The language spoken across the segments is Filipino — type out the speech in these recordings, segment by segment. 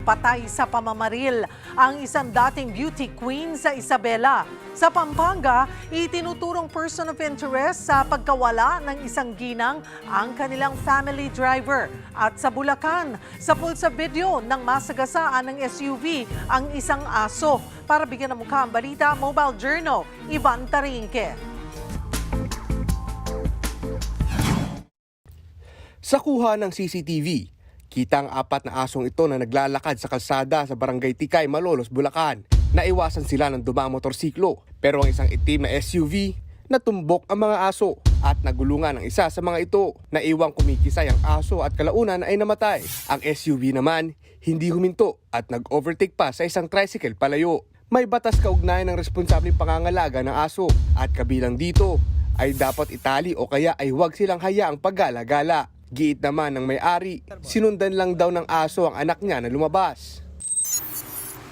patay sa pamamaril ang isang dating beauty queen sa Isabela. Sa Pampanga, itinuturong person of interest sa pagkawala ng isang ginang ang kanilang family driver. At sa Bulacan, sa pulsa video ng masagasaan ng SUV ang isang aso. Para bigyan ng mukha ang balita, Mobile Journal, Ivan Tarinque. Sa kuha ng CCTV, kita ang 4 na asong ito na naglalakad sa kalsada sa Barangay Tikay, Malolos, Bulacan. Naiwasan sila ng dumang motorsiklo, pero ang isang itim na SUV natumbok ang mga aso at nagulungan ang isa sa mga ito. Naiwang kumikisay ang aso at kalaunan ay namatay. Ang SUV naman hindi huminto at nag-overtake pa sa isang tricycle palayo. May batas kaugnay ng responsableng pangangalaga ng aso at kabilang dito ay dapat itali o kaya ay huwag silang hayaang paggala-gala. Giit naman ng may-ari, sinundan lang daw ng aso ang anak niya na lumabas.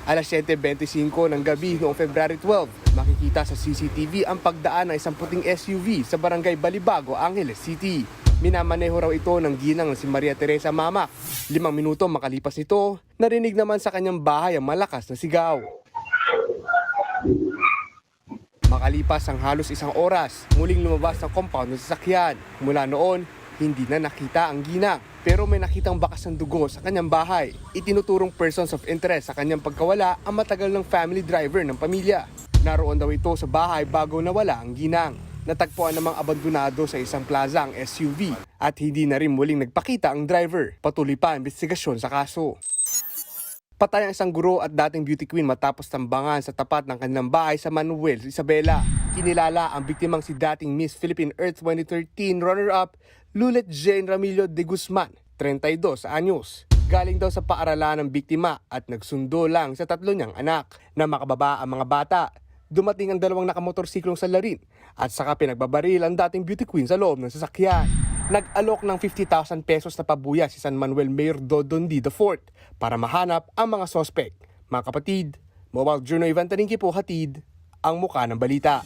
Alas 7:25 ng gabi noong February 12, makikita sa CCTV ang pagdaan ng isang puting SUV sa Barangay Balibago, Angeles City. Minamaneho raw ito ng ginang na si Maria Teresa Mamak. 5 minuto makalipas nito, narinig naman sa kanyang bahay ang malakas na sigaw. Makalipas ang halos 1 oras, muling lumabas ang compound ng sasakyan. Mula noon, hindi na nakita ang ginang, pero may nakitang bakas ng dugo sa kanyang bahay. Itinuturong persons of interest sa kanyang pagkawala ang matagal ng family driver ng pamilya. Naroon daw ito sa bahay bago nawala ang ginang. Natagpuan namang abandonado sa isang plaza ang SUV at hindi na rin muling nagpakita ang driver. Patuloy pa ang investigasyon sa kaso. Patay ang isang guro at dating beauty queen matapos tambangan sa tapat ng kanilang bahay sa Manuel, Isabela. Kinilala ang biktimang si dating Miss Philippine Earth 2013 runner-up Lulet Jane Ramillo de Guzman, 32 anyos. Galing daw sa paaralan ng biktima at nagsundo lang sa 3 niyang anak. Na makababa ang mga bata, dumating ang 2 nakamotorsiklong salarin at saka pinagbabaril ang dating beauty queen sa loob ng sasakyan. Nag-alok ng 50,000 pesos na pabuya si San Manuel Mayor Dodondi IV para mahanap ang mga sospek. Mga kapatid, Mobile Journal Ivan Tarinque po hatid ang mukha ng balita.